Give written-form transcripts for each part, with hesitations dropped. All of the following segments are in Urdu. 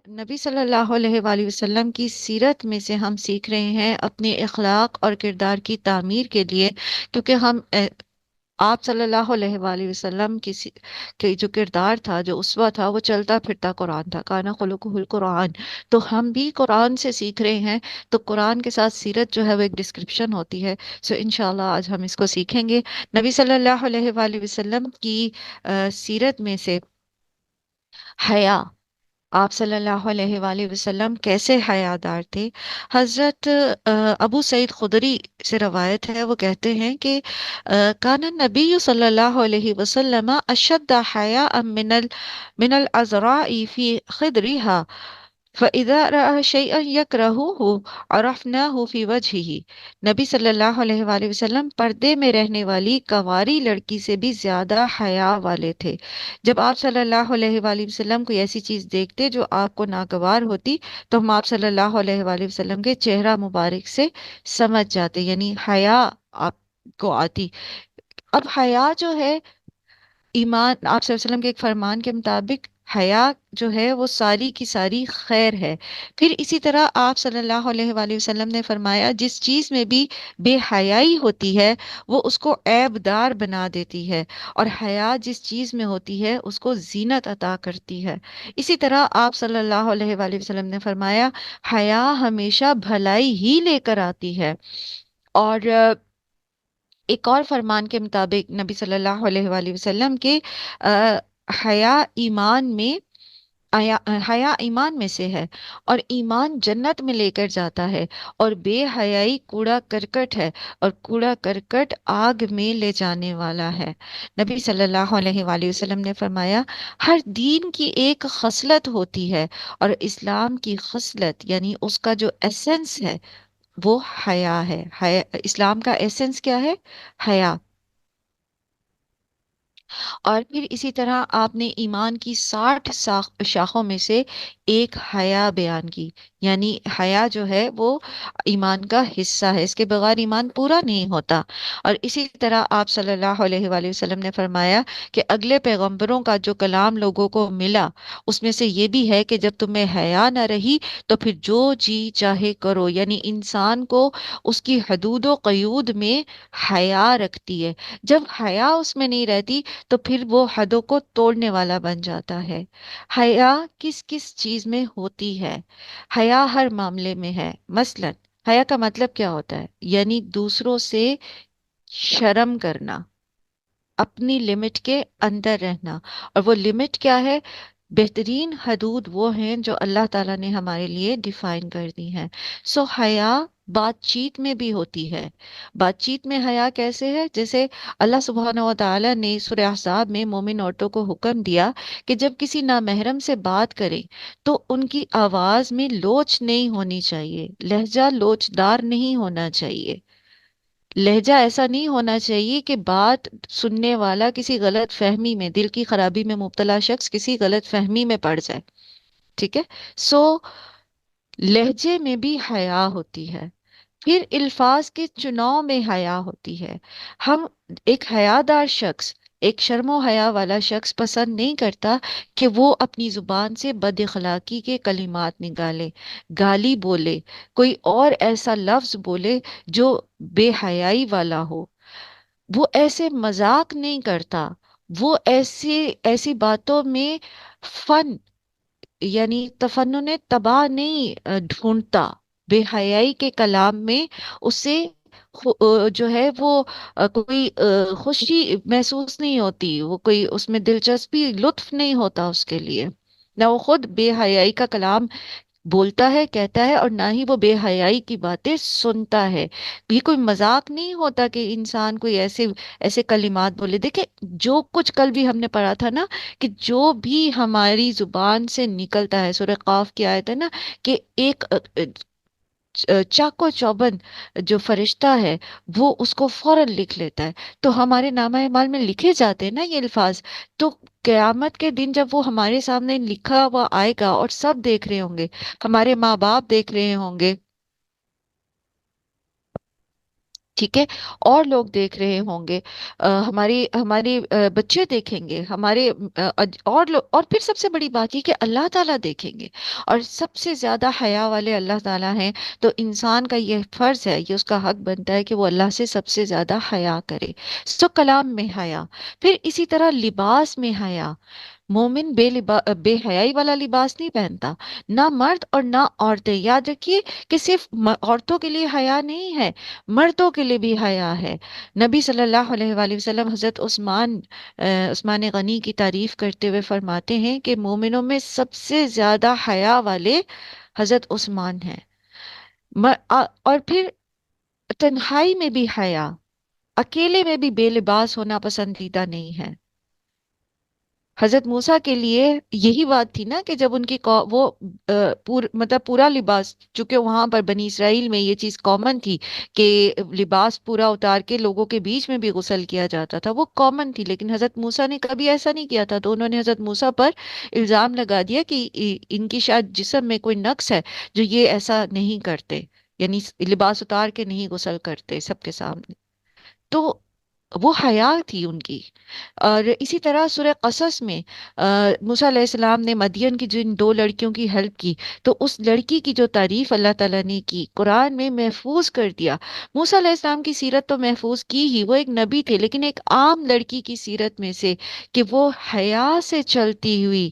نبی صلی اللہ علیہ وآلہ وسلم کی سیرت میں سے ہم سیکھ رہے ہیں اپنے اخلاق اور کردار کی تعمیر کے لیے، کیونکہ آپ صلی اللہ علیہ وآلہ وسلم کی جو کردار تھا، جو اسوہ تھا، وہ چلتا پھرتا قرآن تھا، کانا خلقہ القرآن۔ تو ہم بھی قرآن سے سیکھ رہے ہیں، تو قرآن کے ساتھ سیرت جو ہے وہ ایک ڈسکرپشن ہوتی ہے۔ سو انشاءاللہ آج ہم اس کو سیکھیں گے۔ نبی صلی اللہ علیہ وآلہ وسلم کی سیرت میں سے حیا، آپ صلی اللہ علیہ وآلہ وسلم کیسے حیادار تھے۔ حضرت ابو سعید خدری سے روایت ہے، وہ کہتے ہیں کہ کان النبی صلی اللہ علیہ وسلم اشد حیاء من العذراء فی خدرها، فَإِذَا رَأَى شَيْئًا يَكْرَهُهُ عَرَفْنَاهُ فِي وَجْهِهِ۔ نبی صلی اللہ علیہ وآلہ وسلم پردے میں رہنے والی کنواری لڑکی سے بھی زیادہ حیا والے تھے۔ جب آپ صلی اللہ علیہ وآلہ وسلم کوئی ایسی چیز دیکھتے جو آپ کو ناگوار ہوتی، تو ہم آپ صلی اللہ علیہ وآلہ وسلم کے چہرہ مبارک سے سمجھ جاتے، یعنی حیا آپ کو آتی۔ اب حیا جو ہے، ایمان، آپ صلی اللہ علیہ وسلم کے ایک فرمان کے مطابق حیا جو ہے وہ ساری کی ساری خیر ہے۔ پھر اسی طرح آپ صلی اللہ علیہ وآلہ وسلم نے فرمایا، جس چیز میں بھی بے حیائی ہوتی ہے وہ اس کو عیب دار بنا دیتی ہے، اور حیا جس چیز میں ہوتی ہے اس کو زینت عطا کرتی ہے۔ اسی طرح آپ صلی اللہ علیہ وآلہ وسلم نے فرمایا، حیا ہمیشہ بھلائی ہی لے کر آتی ہے۔ اور ایک اور فرمان کے مطابق نبی صلی اللہ علیہ وآلہ وسلم کے آ، حیا ایمان میں حیا ایمان میں سے ہے، اور ایمان جنت میں لے کر جاتا ہے، اور بے حیائی کوڑا کرکٹ ہے، اور کوڑا کرکٹ آگ میں لے جانے والا ہے۔ نبی صلی اللہ علیہ وآلہ وسلم نے فرمایا، ہر دین کی ایک خصلت ہوتی ہے، اور اسلام کی خصلت یعنی اس کا جو ایسنس ہے وہ حیا ہے۔ اسلام کا ایسنس کیا ہے؟ حیا۔ اور پھر اسی طرح آپ نے ایمان کی 60 شاخوں میں سے ایک حیا بیان کی، یعنی حیا جو ہے وہ ایمان کا حصہ ہے، اس کے بغیر ایمان پورا نہیں ہوتا۔ اور اسی طرح آپ صلی اللہ علیہ وآلہ وسلم نے فرمایا کہ اگلے پیغمبروں کا جو کلام لوگوں کو ملا، اس میں سے یہ بھی ہے کہ جب تمہیں حیا نہ رہی تو پھر جو جی چاہے کرو، یعنی انسان کو اس کی حدود و قیود میں حیا رکھتی ہے۔ جب حیا اس میں نہیں رہتی تو پھر وہ حدوں کو توڑنے والا بن جاتا ہے۔ حیا کس کس چیز میں ہوتی ہے؟ حیا ہر معاملے میں ہے۔ مثلا حیا کا مطلب کیا ہوتا ہے؟ یعنی دوسروں سے شرم کرنا، اپنی لمٹ کے اندر رہنا۔ اور وہ لمٹ کیا ہے؟ بہترین حدود وہ ہیں جو اللہ تعالیٰ نے ہمارے لیے ڈیفائن کر دی ہیں۔ سو حیا بات چیت میں بھی ہوتی ہے۔ بات چیت میں حیا کیسے ہے؟ جیسے اللہ سبحانہ و تعالیٰ نے سورہ احزاب میں مومن عورتوں کو حکم دیا کہ جب کسی نامحرم سے بات کریں تو ان کی آواز میں لوچ نہیں ہونی چاہیے، لہجہ لوچ دار نہیں ہونا چاہیے، لہجہ ایسا نہیں ہونا چاہیے کہ بات سننے والا کسی غلط فہمی میں، دل کی خرابی میں مبتلا شخص کسی غلط فہمی میں پڑ جائے۔ ٹھیک ہے؟ سو لہجے میں بھی حیا ہوتی ہے۔ پھر الفاظ کے چناؤ میں حیا ہوتی ہے۔ ہم ایک حیادار شخص، ایک شرم و حیا والا شخص پسند نہیں کرتا کہ وہ اپنی زبان سے بد اخلاقی کے کلمات نکالے، گالی بولے، کوئی اور ایسا لفظ بولے جو بے حیائی والا ہو۔ وہ ایسے مذاق نہیں کرتا، وہ ایسی باتوں میں فن یعنی تفنن تباہ نہیں ڈھونڈتا۔ بے حیائی کے کلام میں اسے جو ہے وہ کوئی خوشی محسوس نہیں ہوتی، وہ کوئی اس میں دلچسپی لطف نہیں ہوتا اس کے لیے، نہ وہ خود بے حیائی کا کلام بولتا ہے، کہتا ہے، اور نہ ہی وہ بے حیائی کی باتیں سنتا ہے۔ یہ کوئی مذاق نہیں ہوتا کہ انسان کوئی ایسے ایسے کلمات بولے۔ دیکھیں، جو کچھ کل بھی ہم نے پڑھا تھا نا، کہ جو بھی ہماری زبان سے نکلتا ہے، سورہ قاف کی آیت ہے نا، کہ ایک چاکو چوبند جو فرشتہ ہے وہ اس کو فوراً لکھ لیتا ہے۔ تو ہمارے نامہ اعمال میں لکھے جاتے ہیں نا یہ الفاظ، تو قیامت کے دن جب وہ ہمارے سامنے لکھا ہوا آئے گا اور سب دیکھ رہے ہوں گے، ہمارے ماں باپ دیکھ رہے ہوں گے، ٹھیک ہے، اور لوگ دیکھ رہے ہوں گے، ہماری ہمارے بچے دیکھیں گے، ہمارے اور لوگ، اور پھر سب سے بڑی بات یہ کہ اللہ تعالیٰ دیکھیں گے، اور سب سے زیادہ حیا والے اللہ تعالیٰ ہیں۔ تو انسان کا یہ فرض ہے، یہ اس کا حق بنتا ہے کہ وہ اللہ سے سب سے زیادہ حیا کرے۔ سو کلام میں حیا، پھر اسی طرح لباس میں حیا۔ مومن بے حیائی والا لباس نہیں پہنتا، نہ مرد اور نہ عورتیں۔ یاد رکھیے کہ صرف عورتوں کے لیے حیا نہیں ہے، مردوں کے لیے بھی حیا ہے۔ نبی صلی اللہ علیہ وآلہ وسلم حضرت عثمان غنی کی تعریف کرتے ہوئے فرماتے ہیں کہ مومنوں میں سب سے زیادہ حیا والے حضرت عثمان ہیں۔ اور پھر تنہائی میں بھی حیا، اکیلے میں بھی بے لباس ہونا پسندیدہ نہیں ہے۔ حضرت موسیٰ کے لیے یہی بات تھی نا کہ جب ان کی وہ مطلب پورا لباس، چونکہ وہاں پر بنی اسرائیل میں یہ چیز کامن تھی کہ لباس پورا اتار کے لوگوں کے بیچ میں بھی غسل کیا جاتا تھا، وہ کامن تھی، لیکن حضرت موسیٰ نے کبھی ایسا نہیں کیا تھا، تو انہوں نے حضرت موسیٰ پر الزام لگا دیا کہ ان کی شاید جسم میں کوئی نقص ہے جو یہ ایسا نہیں کرتے، یعنی لباس اتار کے نہیں غسل کرتے سب کے سامنے۔ تو وہ حیا تھی ان کی۔ اور اسی طرح سورہ قصص میں موسیٰ علیہ السلام نے مدین کی جن دو لڑکیوں کی ہیلپ کی، تو اس لڑکی کی جو تعریف اللہ تعالیٰ نے کی قرآن میں محفوظ کر دیا۔ موسیٰ علیہ السلام کی سیرت تو محفوظ کی ہی، وہ ایک نبی تھے، لیکن ایک عام لڑکی کی سیرت میں سے کہ وہ حیا سے چلتی ہوئی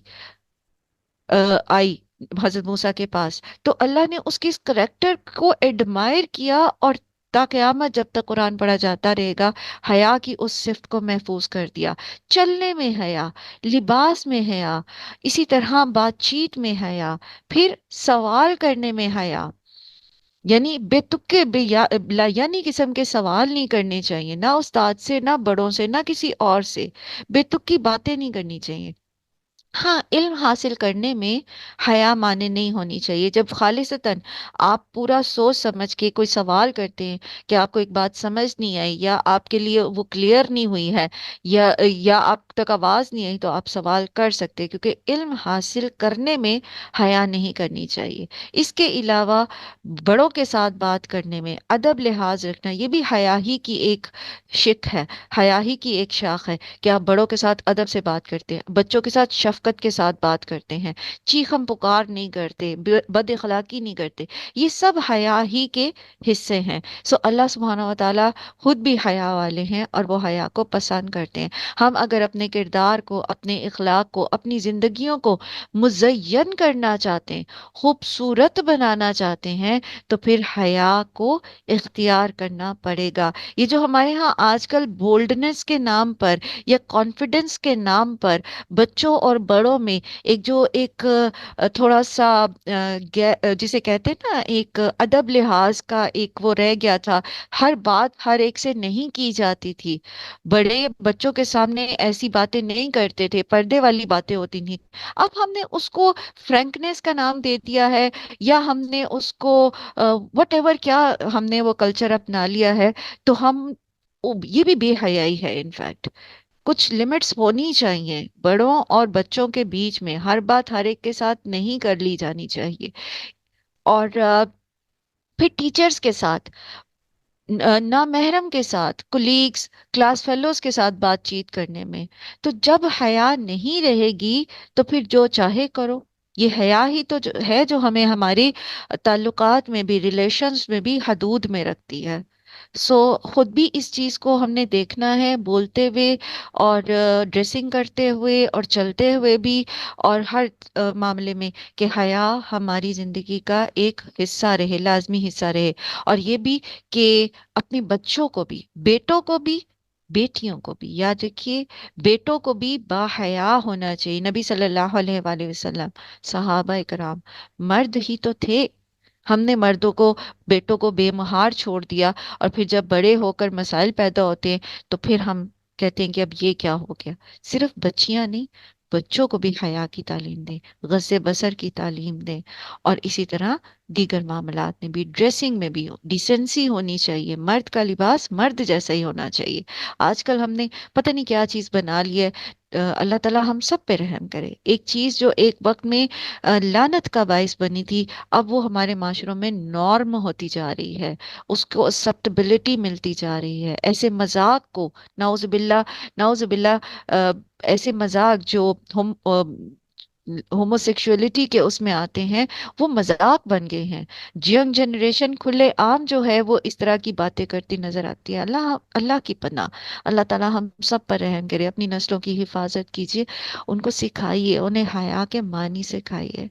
آئی حضرت موسیٰ کے پاس، تو اللہ نے اس کی اس کریکٹر کو ایڈمائر کیا، اور تا قیامت جب تک قرآن پڑھا جاتا رہے گا حیا کی اس صفت کو محفوظ کر دیا۔ چلنے میں حیا، لباس میں حیا، اسی طرح بات چیت میں حیا، پھر سوال کرنے میں حیا، یعنی بے تکے یعنی قسم کے سوال نہیں کرنے چاہیے، نہ استاد سے، نہ بڑوں سے، نہ کسی اور سے، بے تکی باتیں نہیں کرنی چاہیے۔ ہاں، علم حاصل کرنے میں حیا مانے نہیں ہونی چاہیے۔ جب خالصتاً آپ پورا سوچ سمجھ کے کوئی سوال کرتے ہیں کہ آپ کو ایک بات سمجھ نہیں آئی، یا آپ کے لیے وہ کلیئر نہیں ہوئی ہے، یا آپ تک آواز نہیں آئی، تو آپ سوال کر سکتے ہیں، کیونکہ علم حاصل کرنے میں حیا نہیں کرنی چاہیے۔ اس کے علاوہ بڑوں کے ساتھ بات کرنے میں ادب لحاظ رکھنا، یہ بھی حیا ہی کی ایک شک ہے، حیا ہی کی ایک شاخ ہے کہ آپ بڑوں کے ساتھ ادب سے بات کرتے ہیں، بچوں کے ساتھ شفقت کے ساتھ بات کرتے ہیں، چیخم پکار نہیں کرتے، بد اخلاقی نہیں کرتے، یہ سب حیا ہی کے حصے ہیں۔ سو اللہ سبحانہ و تعالیٰ خود بھی حیا والے ہیں، اور وہ حیا کو پسند کرتے ہیں۔ ہم اگر اپنے کردار کو، اپنے اخلاق کو، اپنی زندگیوں کو مزین کرنا چاہتے ہیں، خوبصورت بنانا چاہتے ہیں، تو پھر حیا کو اختیار کرنا پڑے گا۔ یہ جو ہمارے ہاں آج کل بولڈنس کے نام پر یا کانفیڈنس کے نام پر بچوں اور بڑوں میں ایک تھوڑا سا جسے کہتے ہیں نا، ایک ادب لحاظ کا ایک وہ رہ گیا تھا، ہر بات ہر ایک سے نہیں کی جاتی تھی، بڑے بچوں کے سامنے ایسی باتیں نہیں کرتے تھے، پردے والی باتیں ہوتی تھیں۔ اب ہم نے اس کو فرینکنیس کا نام دے دیا ہے، یا ہم نے اس کو وٹ ایور کیا ہم نے وہ کلچر اپنا لیا ہے، تو یہ بھی بے حیائی ہے۔ انفیکٹ کچھ لمٹس ہونی چاہیے بڑوں اور بچوں کے بیچ میں، ہر بات ہر ایک کے ساتھ نہیں کر لی جانی چاہیے۔ اور پھر ٹیچرز کے ساتھ، نامحرم کے ساتھ، کولیگز، کلاس فیلوز کے ساتھ بات چیت کرنے میں، تو جب حیا نہیں رہے گی تو پھر جو چاہے کرو۔ یہ حیا ہی تو ہے جو ہمیں ہماری تعلقات میں بھی، ریلیشنز میں بھی حدود میں رکھتی ہے۔ سو خود بھی اس چیز کو ہم نے دیکھنا ہے، بولتے ہوئے اور ڈریسنگ کرتے ہوئے اور چلتے ہوئے بھی، اور ہر معاملے میں، کہ حیا ہماری زندگی کا ایک حصہ رہے، لازمی حصہ رہے۔ اور یہ بھی کہ اپنے بچوں کو بھی، بیٹوں کو بھی، بیٹیوں کو بھی یاد رکھیے، بیٹوں کو بھی با حیا ہونا چاہیے۔ نبی صلی اللہ علیہ وآلہ وسلم، صحابہ کرام مرد ہی تو تھے، ہم نے مردوں کو، بیٹوں کو بے مہار چھوڑ دیا، اور پھر جب بڑے ہو کر مسائل پیدا ہوتے ہیں تو پھر ہم کہتے ہیں کہ اب یہ کیا ہو گیا۔ صرف بچیاں نہیں، بچوں کو بھی حیا کی تعلیم دیں، غض بصر کی تعلیم دیں، اور اسی طرح دیگر معاملات میں بھی، ڈریسنگ میں بھی ڈیسنسی ہونی چاہیے، مرد کا لباس مرد جیسا ہی ہونا چاہیے۔ آج کل ہم نے پتہ نہیں کیا چیز بنا لی ہے۔ اللہ تعالیٰ ہم سب پہ رحم کرے، ایک چیز جو ایک وقت میں لعنت کا باعث بنی تھی، اب وہ ہمارے معاشروں میں نارم ہوتی جا رہی ہے، اس کو ایکسیپٹیبلٹی ملتی جا رہی ہے۔ ایسے مذاق کو، نعوذ باللہ، نعوذ باللہ، ایسے مذاق جو ہم ہوموسیکشولیٹی کے اس میں آتے ہیں، وہ مذاق بن گئے ہیں۔ ینگ جنریشن کھلے عام جو ہے وہ اس طرح کی باتیں کرتی نظر آتی ہے۔ اللہ اللہ کی پناہ، اللہ تعالیٰ ہم سب پر رحم کرے، اپنی نسلوں کی حفاظت کیجیے، ان کو سکھائیے، انہیں حیا کے معنی سکھائیے۔